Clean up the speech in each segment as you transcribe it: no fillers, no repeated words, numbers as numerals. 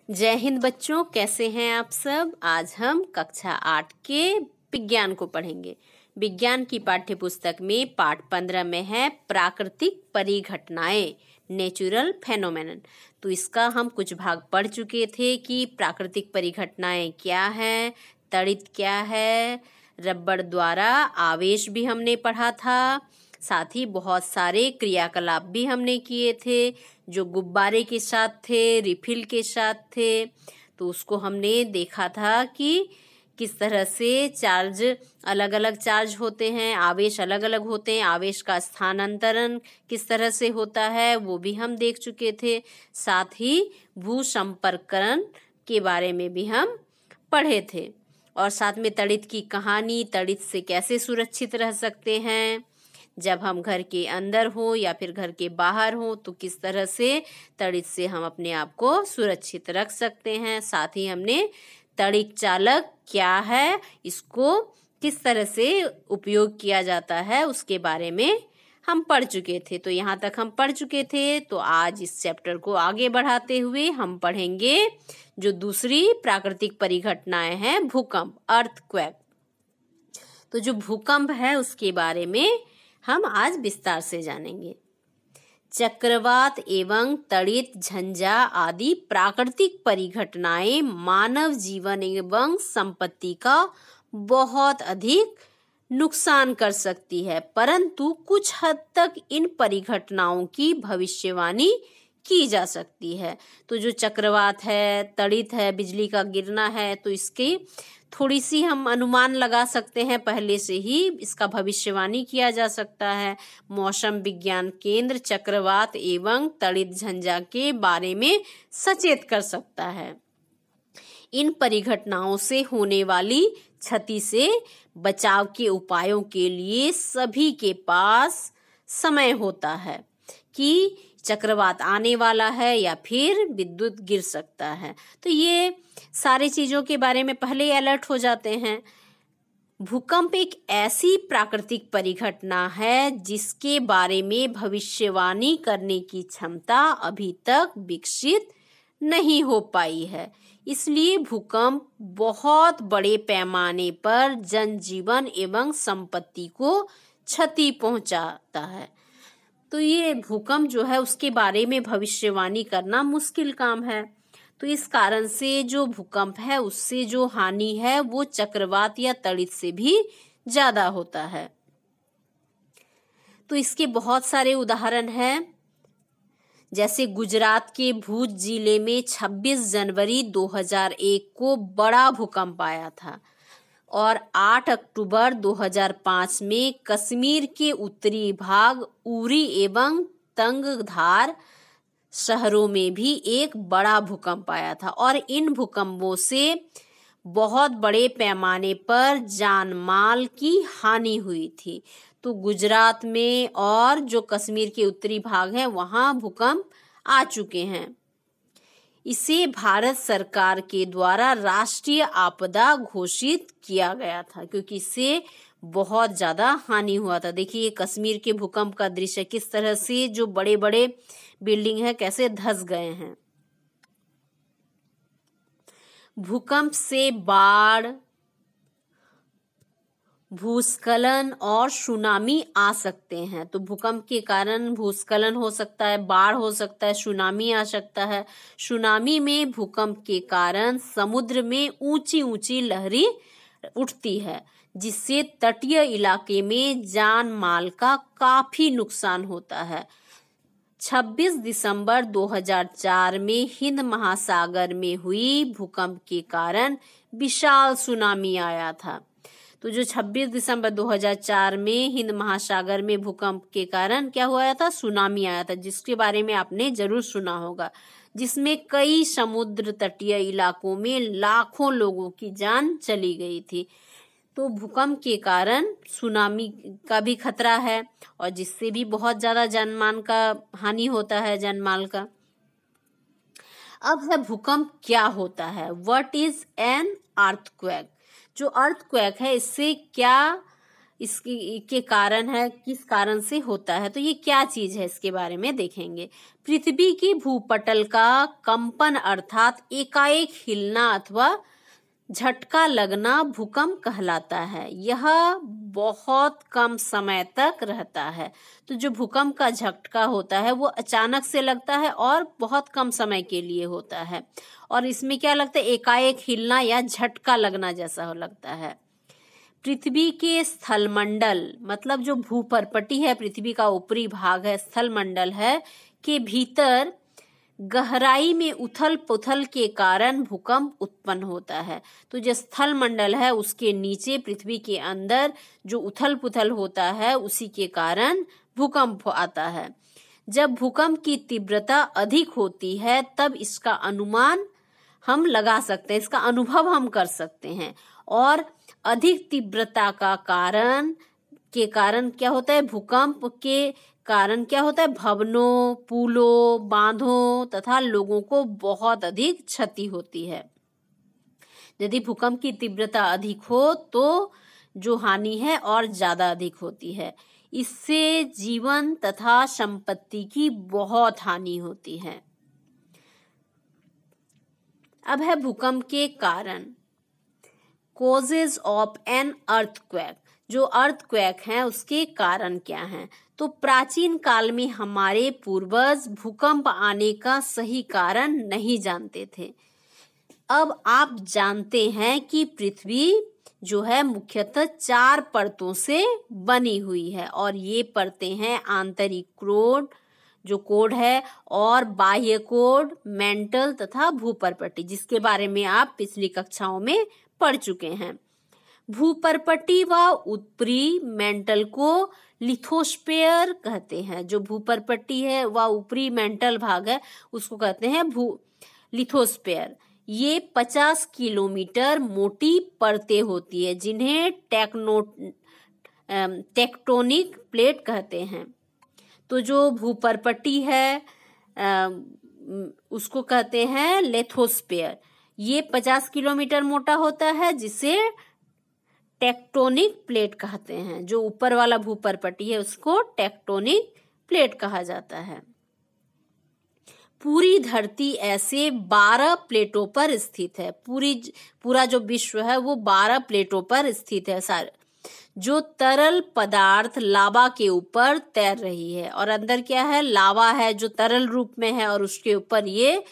जय हिंद बच्चों, कैसे हैं आप सब। आज हम कक्षा 8 के विज्ञान को पढ़ेंगे। विज्ञान की पाठ्य पुस्तक में पाठ 15 में है प्राकृतिक परिघटनाएं, नेचुरल फेनोमेनन। तो इसका हम कुछ भाग पढ़ चुके थे कि प्राकृतिक परिघटनाएं क्या है, तड़ित क्या है, रबड़ द्वारा आवेश भी हमने पढ़ा था। साथ ही बहुत सारे क्रियाकलाप भी हमने किए थे, जो गुब्बारे के साथ थे, रिफिल के साथ थे। तो उसको हमने देखा था कि किस तरह से चार्ज, अलग अलग चार्ज होते हैं, आवेश अलग अलग होते हैं, आवेश का स्थानांतरण किस तरह से होता है वो भी हम देख चुके थे। साथ ही भूसंपर्करण के बारे में भी हम पढ़े थे, और साथ में तड़ित की कहानी, तड़ित से कैसे सुरक्षित रह सकते हैं जब हम घर के अंदर हो या फिर घर के बाहर हो, तो किस तरह से तड़ित से हम अपने आप को सुरक्षित रख सकते हैं। साथ ही हमने तड़ित चालक क्या है, इसको किस तरह से उपयोग किया जाता है, उसके बारे में हम पढ़ चुके थे। तो यहाँ तक हम पढ़ चुके थे। तो आज इस चैप्टर को आगे बढ़ाते हुए हम पढ़ेंगे जो दूसरी प्राकृतिक परिघटनाएं हैं, भूकंप, अर्थक्वेक। तो जो भूकंप है उसके बारे में हम आज विस्तार से जानेंगे। चक्रवात एवं तड़ित, झंझा आदि प्राकृतिक परिघटनाएं मानव जीवन एवं संपत्ति का बहुत अधिक नुकसान कर सकती है, परंतु कुछ हद तक इन परिघटनाओं की भविष्यवाणी की जा सकती है। तो जो चक्रवात है, तड़ित है, बिजली का गिरना है, तो इसके थोड़ी सी हम अनुमान लगा सकते हैं, पहले से ही इसका भविष्यवाणी किया जा सकता है। मौसम विज्ञान केंद्र चक्रवात एवं तड़ित, झंझा के बारे में सचेत कर सकता है। इन परिघटनाओं से होने वाली क्षति से बचाव के उपायों के लिए सभी के पास समय होता है कि चक्रवात आने वाला है या फिर विद्युत गिर सकता है। तो ये सारी चीजों के बारे में पहले ही अलर्ट हो जाते हैं। भूकंप एक ऐसी प्राकृतिक परिघटना है जिसके बारे में भविष्यवाणी करने की क्षमता अभी तक विकसित नहीं हो पाई है। इसलिए भूकंप बहुत बड़े पैमाने पर जनजीवन एवं संपत्ति को क्षति पहुंचाता है। तो ये भूकंप जो है उसके बारे में भविष्यवाणी करना मुश्किल काम है। तो इस कारण से जो भूकंप है उससे जो हानि है वो चक्रवात या तड़ित से भी ज्यादा होता है। तो इसके बहुत सारे उदाहरण हैं, जैसे गुजरात के भुज जिले में 26 जनवरी 2001 को बड़ा भूकंप आया था, और 8 अक्टूबर 2005 में कश्मीर के उत्तरी भाग उरी एवं तंगधार शहरों में भी एक बड़ा भूकंप आया था, और इन भूकंपों से बहुत बड़े पैमाने पर जान माल की हानि हुई थी। तो गुजरात में और जो कश्मीर के उत्तरी भाग हैं वहां भूकंप आ चुके हैं। इसे भारत सरकार के द्वारा राष्ट्रीय आपदा घोषित किया गया था, क्योंकि इससे बहुत ज्यादा हानि हुआ था। देखिए कश्मीर के भूकंप का दृश्य, किस तरह से जो बड़े बड़े बिल्डिंग है कैसे धंस गए हैं। भूकंप से बाढ़, भूस्खलन और सुनामी आ सकते हैं। तो भूकंप के कारण भूस्खलन हो सकता है, बाढ़ हो सकता है, सुनामी आ सकता है। सुनामी में भूकंप के कारण समुद्र में ऊंची ऊंची लहरें उठती है, जिससे तटीय इलाके में जान माल का काफी नुकसान होता है। 26 दिसंबर 2004 में हिंद महासागर में हुई भूकंप के कारण विशाल सुनामी आया था। तो जो 26 दिसंबर 2004 में हिंद महासागर में भूकंप के कारण क्या हुआ था, सुनामी आया था, जिसके बारे में आपने जरूर सुना होगा, जिसमें कई समुद्र तटीय इलाकों में लाखों लोगों की जान चली गई थी। तो भूकंप के कारण सुनामी का भी खतरा है, और जिससे भी बहुत ज्यादा जानमाल का हानि होता है, जानमाल का। अब है भूकंप क्या होता है, व्हाट इज एन अर्थक्वेक। जो अर्थक्वेक है इससे क्या इसकी के कारण है, किस कारण से होता है, तो ये क्या चीज है इसके बारे में देखेंगे। पृथ्वी की भूपटल का कंपन अर्थात एकाएक हिलना अथवा झटका लगना भूकंप कहलाता है। यह बहुत कम समय तक रहता है। तो जो भूकंप का झटका होता है वो अचानक से लगता है और बहुत कम समय के लिए होता है, और इसमें क्या लगता है, एकाएक हिलना या झटका लगना जैसा लगता है। पृथ्वी के स्थलमंडल मतलब जो भूपरपटी है, पृथ्वी का ऊपरी भाग है, स्थलमंडल है, के भीतर गहराई में उथल पुथल के कारण भूकंप उत्पन्न होता है। तो जो स्थल मंडल है उसके नीचे पृथ्वी के अंदर जो उथल पुथल होता है उसी के कारण भूकंप आता है। जब भूकंप की तीव्रता अधिक होती है तब इसका अनुमान हम लगा सकते हैं, इसका अनुभव हम कर सकते हैं। और अधिक तीव्रता का कारण क्या होता है, भूकंप के कारण क्या होता है, भवनों, पुलों, बांधों तथा लोगों को बहुत अधिक क्षति होती है। यदि भूकंप की तीव्रता अधिक हो तो जो हानि है और ज्यादा अधिक होती है। इससे जीवन तथा संपत्ति की बहुत हानि होती है। अब है भूकंप के कारण, कॉजेज ऑफ एन अर्थक्वेक। जो अर्थक्वेक है उसके कारण क्या हैं? तो प्राचीन काल में हमारे पूर्वज भूकंप आने का सही कारण नहीं जानते थे। अब आप जानते हैं कि पृथ्वी जो है मुख्यतः 4 परतों से बनी हुई है, और ये परतें हैं आंतरिक कोड जो कोड है, और बाह्य कोड, मेंटल तथा भूपरपटी, जिसके बारे में आप पिछली कक्षाओं में पढ़ चुके हैं। भूपरपटी व ऊपरी मेंटल को लिथोस्फीयर कहते हैं। जो भूपरपटी है व ऊपरी मेंटल भाग है उसको कहते हैं लिथोस्फीयर। ये 50 किलोमीटर मोटी परतें होती है जिन्हें टेक्टोनिक प्लेट कहते हैं। तो जो भूपरपटी है उसको कहते हैं लिथोस्फीयर। ये 50 किलोमीटर मोटा होता है जिसे टेक्टोनिक प्लेट कहते हैं। जो ऊपर वाला भूपरपटी है उसको टेक्टोनिक प्लेट कहा जाता है। पूरी धरती ऐसे 12 प्लेटों पर स्थित है। पूरा जो विश्व है वो 12 प्लेटों पर स्थित है सारे, जो तरल पदार्थ लावा के ऊपर तैर रही है। और अंदर क्या है, लावा है जो तरल रूप में है, और उसके ऊपर ये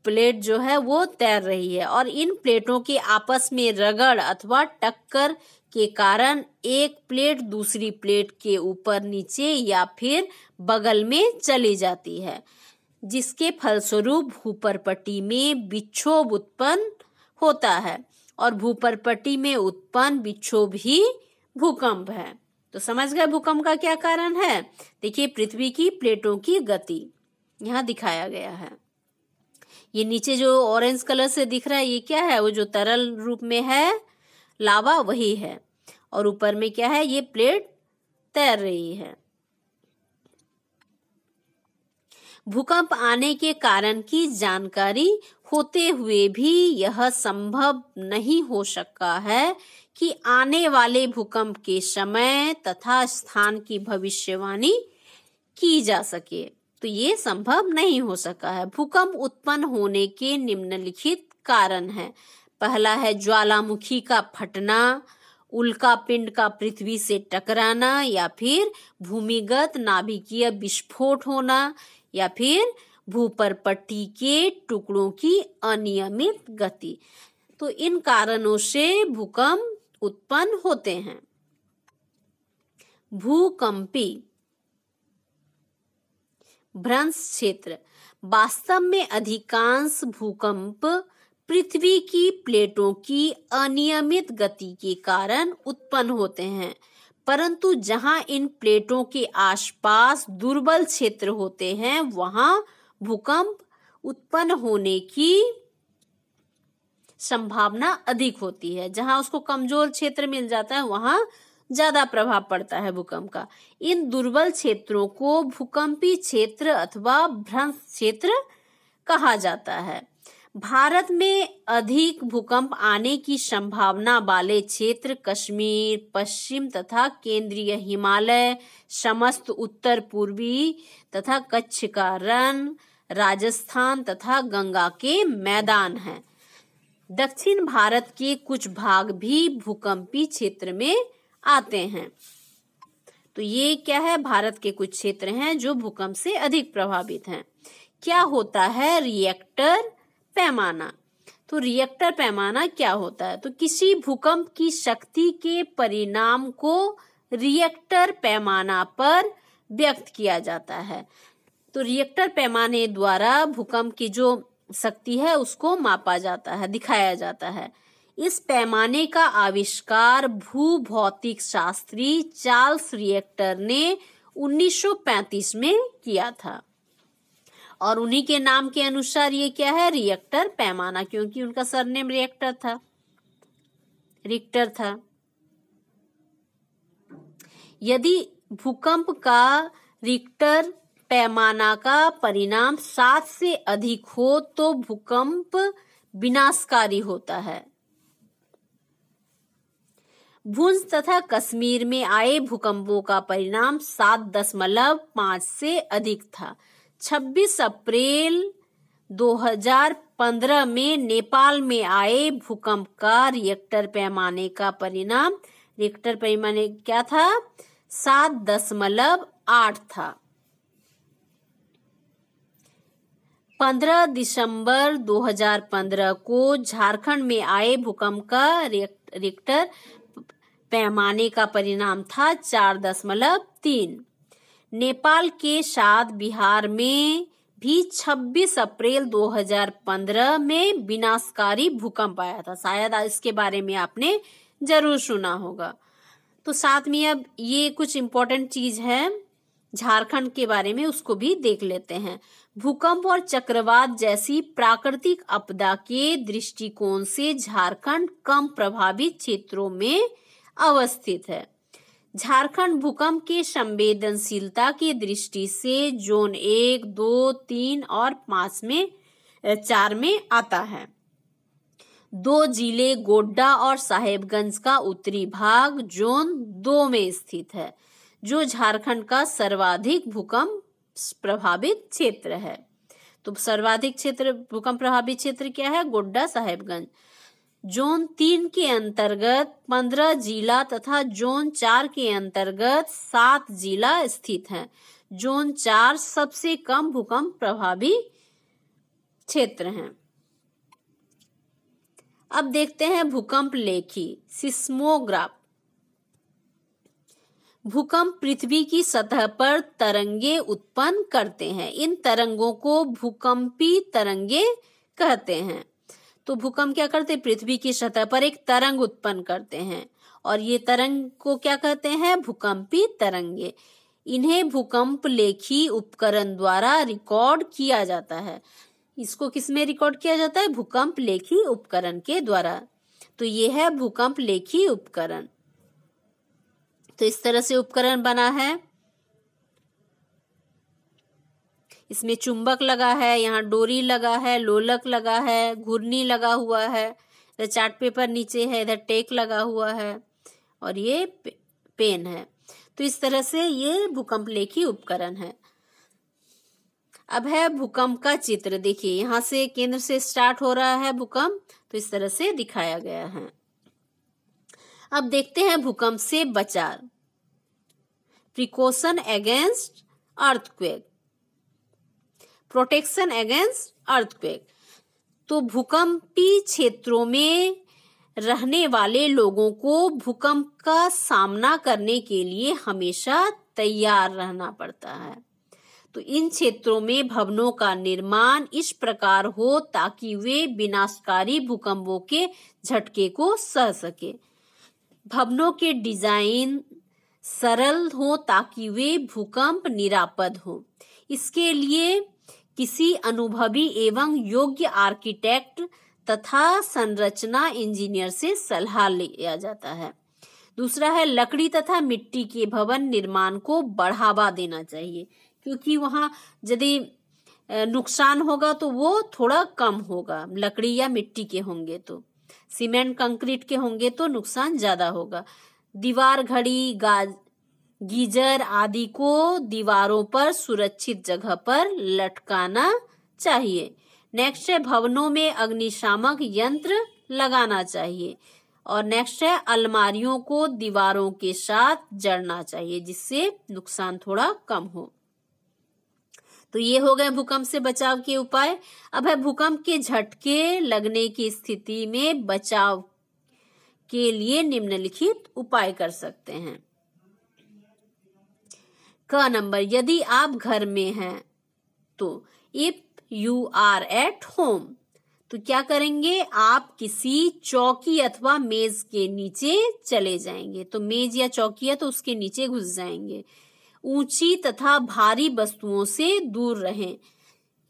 प्लेट जो है वो तैर रही है। और इन प्लेटों के आपस में रगड़ अथवा टक्कर के कारण एक प्लेट दूसरी प्लेट के ऊपर, नीचे या फिर बगल में चली जाती है, जिसके फलस्वरूप भूपरपटी में विक्षोभ उत्पन्न होता है। और भूपरपटी में उत्पन्न विक्षोभ ही भूकंप है। तो समझ गए भूकंप का क्या कारण है? देखिए, पृथ्वी की प्लेटों की गति यहाँ दिखाया गया है। ये नीचे जो ऑरेंज कलर से दिख रहा है ये क्या है? वो जो तरल रूप में है लावा वही है, और ऊपर में क्या है, ये प्लेट तैर रही है। भूकंप आने के कारण की जानकारी होते हुए भी यह संभव नहीं हो सका है कि आने वाले भूकंप के समय तथा स्थान की भविष्यवाणी की जा सके। तो ये संभव नहीं हो सका है। भूकंप उत्पन्न होने के निम्नलिखित कारण है। पहला है ज्वालामुखी का फटना, उल्का पिंड का पृथ्वी से टकराना, या फिर भूमिगत नाभिकीय विस्फोट होना, या फिर भूपरपटी के टुकड़ों की अनियमित गति। तो इन कारणों से भूकंप उत्पन्न होते हैं। भूकंपी भ्रंश क्षेत्र। वास्तव में अधिकांश भूकंप पृथ्वी की प्लेटों की अनियमित गति के कारण उत्पन्न होते हैं, परंतु जहां इन प्लेटों के आसपास दुर्बल क्षेत्र होते हैं वहां भूकंप उत्पन्न होने की संभावना अधिक होती है। जहां उसको कमजोर क्षेत्र मिल जाता है वहां ज्यादा प्रभाव पड़ता है भूकंप का। इन दुर्बल क्षेत्रों को भूकंपी क्षेत्र अथवा भ्रंश क्षेत्र कहा जाता है। भारत में अधिक भूकंप आने की संभावना वाले क्षेत्र कश्मीर, पश्चिम तथा केंद्रीय हिमालय, समस्त उत्तर पूर्वी तथा कच्छ का रण, राजस्थान तथा गंगा के मैदान हैं। दक्षिण भारत के कुछ भाग भी भूकंपी क्षेत्र में आते हैं। तो ये क्या है, भारत के कुछ क्षेत्र हैं जो भूकंप से अधिक प्रभावित हैं। क्या होता है रिएक्टर पैमाना? तो रिएक्टर पैमाना क्या होता है? तो किसी भूकंप की शक्ति के परिणाम को रिएक्टर पैमाना पर व्यक्त किया जाता है। तो रिएक्टर पैमाने द्वारा भूकंप की जो शक्ति है उसको मापा जाता है, दिखाया जाता है। इस पैमाने का आविष्कार भूभौतिक शास्त्री चार्ल्स रिएक्टर ने 1935 में किया था और उन्हीं के नाम के अनुसार ये क्या है, रिएक्टर पैमाना, क्योंकि उनका सरनेम रिएक्टर था, रिक्टर था। यदि भूकंप का रिक्टर पैमाना का परिणाम 7 से अधिक हो तो भूकंप विनाशकारी होता है। भुज तथा कश्मीर में आए भूकंपों का परिणाम 7.5 से अधिक था। 26 अप्रैल 2015 में नेपाल में आए भूकंप का रिएक्टर पैमाने का परिणाम, रिएक्टर पैमाने क्या था, 7.8 था। 15 दिसंबर 2015 को झारखंड में आए भूकंप का रिएक्टर पैमाने का परिणाम था 4.3। नेपाल के साथ बिहार में भी 26 अप्रैल 2015 में विनाशकारी भूकंप आया था। शायद इसके बारे में आपने जरूर सुना होगा। तो साथ में अब ये कुछ इम्पोर्टेंट चीज है झारखंड के बारे में, उसको भी देख लेते हैं। भूकंप और चक्रवात जैसी प्राकृतिक आपदा के दृष्टिकोण से झारखंड कम प्रभावित क्षेत्रों में अवस्थित है। झारखंड भूकंप के संवेदनशीलता की दृष्टि से जोन 1, 2, 3 और 4 में आता है। 2 जिले गोड्डा और साहेबगंज का उत्तरी भाग जोन 2 में स्थित है, जो झारखंड का सर्वाधिक भूकंप प्रभावित क्षेत्र है। तो सर्वाधिक क्षेत्र भूकंप प्रभावित क्षेत्र क्या है, गोड्डा साहेबगंज। जोन 3 के अंतर्गत 15 जिला तथा जोन 4 के अंतर्गत 7 जिला स्थित हैं। जोन 4 सबसे कम भूकंप प्रभावित क्षेत्र हैं। अब देखते हैं भूकंप लेखी सिस्मोग्राफ। भूकंप पृथ्वी की सतह पर तरंगे उत्पन्न करते हैं। इन तरंगों को भूकंपी तरंगे कहते हैं। तो भूकंप क्या करते हैं, पृथ्वी की सतह पर एक तरंग उत्पन्न करते हैं और ये तरंग को क्या कहते हैं, भूकंपी तरंगे। इन्हें भूकंप लेखी उपकरण द्वारा रिकॉर्ड किया जाता है। इसको किसमें रिकॉर्ड किया जाता है, भूकंप लेखी उपकरण के द्वारा। तो ये है भूकंप लेखी उपकरण। तो इस तरह से उपकरण बना है। इसमें चुंबक लगा है, यहाँ डोरी लगा है, लोलक लगा है, घूर्णी लगा हुआ है, इधर चार्ट पेपर नीचे है, इधर टेक लगा हुआ है और ये पेन है। तो इस तरह से ये भूकंप लेखी उपकरण है। अब है भूकंप का चित्र। देखिए यहाँ से केंद्र से स्टार्ट हो रहा है भूकंप, तो इस तरह से दिखाया गया है। अब देखते हैं भूकंप से बचाव। Precaution against earthquake, protection against earthquake. तो भूकंपी क्षेत्रों में रहने वाले लोगों को भूकंप का सामना करने के लिए हमेशा तैयार रहना पड़ता है। तो इन क्षेत्रों में भवनों का निर्माण इस प्रकार हो ताकि वे विनाशकारी भूकंपों के झटके को सह सके। भवनों के डिजाइन सरल हो ताकि वे भूकंप निरापद हो। इसके लिए किसी अनुभवी एवं योग्य आर्किटेक्ट तथा संरचना इंजीनियर से सलाह लिया जाता है। दूसरा है लकड़ी तथा मिट्टी के भवन निर्माण को बढ़ावा देना चाहिए, क्योंकि वहाँ यदि नुकसान होगा तो वो थोड़ा कम होगा, लकड़ी या मिट्टी के होंगे तो। सीमेंट कंक्रीट के होंगे तो नुकसान ज्यादा होगा। दीवार घड़ी, गीजर आदि को दीवारों पर सुरक्षित जगह पर लटकाना चाहिए। नेक्स्ट है भवनों में अग्निशामक यंत्र लगाना चाहिए। और नेक्स्ट है अलमारियों को दीवारों के साथ जड़ना चाहिए जिससे नुकसान थोड़ा कम हो। तो ये हो गए भूकंप से बचाव के उपाय। अब है भूकंप के झटके लगने की स्थिति में बचाव के लिए निम्नलिखित उपाय कर सकते हैं। क नंबर, यदि आप घर में हैं तो if you are at home तो क्या करेंगे, आप किसी चौकी अथवा मेज के नीचे चले जाएंगे। तो मेज या चौकी है तो उसके नीचे घुस जाएंगे। ऊंची तथा भारी वस्तुओं से दूर रहें।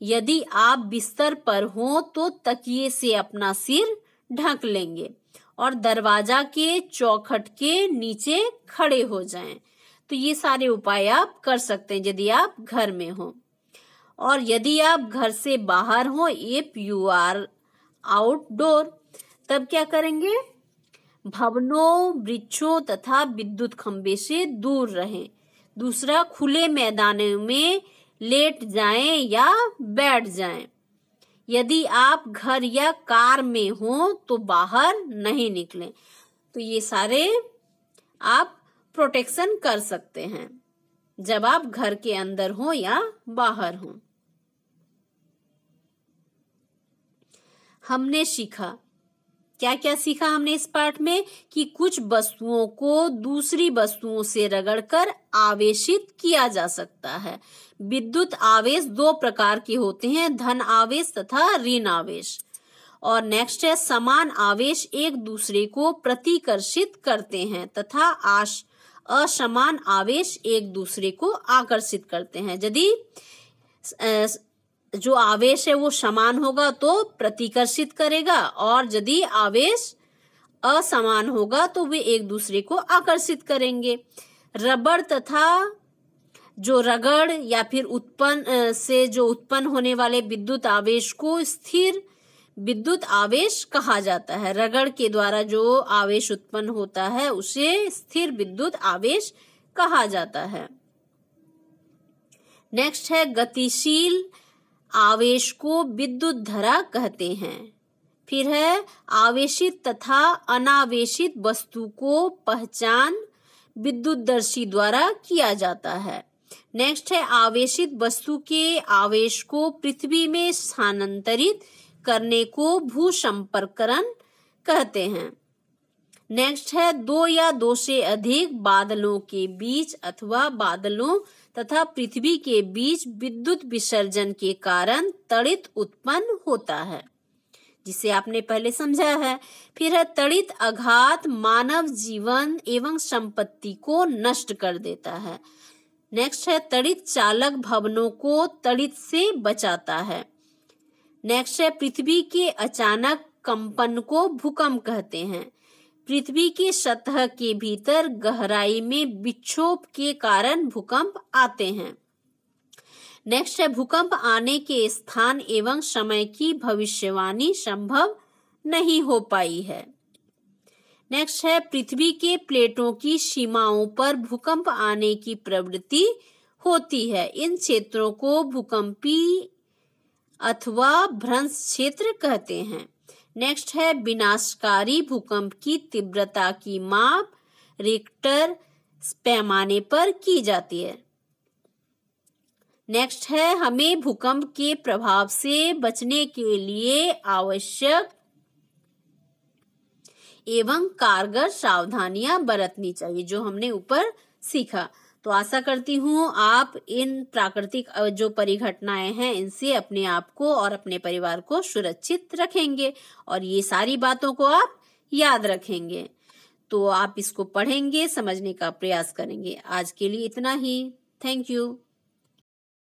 यदि आप बिस्तर पर हो तो तकिए से अपना सिर ढक लेंगे और दरवाजा के चौखट के नीचे खड़े हो जाएं। तो ये सारे उपाय आप कर सकते हैं यदि आप घर में हो। और यदि आप घर से बाहर हो, इफ यू आर आउटडोर, तब क्या करेंगे, भवनों, वृक्षों तथा विद्युत खंभे से दूर रहें। दूसरा, खुले मैदानों में लेट जाएं या बैठ जाएं। यदि आप घर या कार में हो तो बाहर नहीं निकलें। तो ये सारे आप प्रोटेक्शन कर सकते हैं जब आप घर के अंदर हो या बाहर हो। हमने सीखा, क्या क्या सीखा हमने इस पाठ में, कि कुछ वस्तुओं को दूसरी वस्तुओं से रगड़कर आवेशित किया जा सकता है। विद्युत आवेश दो प्रकार के होते हैं, धन आवेश तथा ऋण आवेश। और नेक्स्ट है समान आवेश एक दूसरे को प्रतिकर्षित करते हैं तथा असमान आवेश एक दूसरे को आकर्षित करते हैं। यदि जो आवेश है वो समान होगा तो प्रतिकर्षित करेगा और यदि आवेश असमान होगा तो वे एक दूसरे को आकर्षित करेंगे। रबड़ तथा जो रगड़ या फिर उत्पन्न होने वाले विद्युत आवेश को स्थिर विद्युत आवेश कहा जाता है। रगड़ के द्वारा जो आवेश उत्पन्न होता है उसे स्थिर विद्युत आवेश कहा जाता है। नेक्स्ट है गतिशील आवेश को विद्युत धारा कहते हैं। फिर है आवेशित तथा अनावेशित वस्तु को पहचान विद्युतदर्शी द्वारा किया जाता है। नेक्स्ट है आवेशित वस्तु के आवेश को पृथ्वी में स्थानांतरित करने को भूसंपर्करण कहते हैं। नेक्स्ट है दो या दो से अधिक बादलों के बीच अथवा बादलों तथा पृथ्वी के बीच विद्युत विसर्जन के कारण तड़ित उत्पन्न होता है, जिसे आपने पहले समझा है। फिर है तड़ित आघात मानव जीवन एवं संपत्ति को नष्ट कर देता है। नेक्स्ट है तड़ित चालक भवनों को तड़ित से बचाता है। नेक्स्ट है पृथ्वी के अचानक कंपन को भूकंप कहते हैं। पृथ्वी की सतह के भीतर गहराई में विक्षोभ के कारण भूकंप आते हैं। नेक्स्ट है भूकंप आने के स्थान एवं समय की भविष्यवाणी संभव नहीं हो पाई है। नेक्स्ट है पृथ्वी के प्लेटों की सीमाओं पर भूकंप आने की प्रवृत्ति होती है। इन क्षेत्रों को भूकंपी अथवा भ्रंश क्षेत्र कहते हैं। नेक्स्ट है विनाशकारी भूकंप की तीव्रता की माप रिक्टर पैमाने पर की जाती है। नेक्स्ट है हमें भूकंप के प्रभाव से बचने के लिए आवश्यक एवं कारगर सावधानियां बरतनी चाहिए, जो हमने ऊपर सीखा। तो आशा करती हूँ आप इन प्राकृतिक जो परिघटनाएं हैं इनसे अपने आप को और अपने परिवार को सुरक्षित रखेंगे और ये सारी बातों को आप याद रखेंगे। तो आप इसको पढ़ेंगे, समझने का प्रयास करेंगे। आज के लिए इतना ही। Thank you.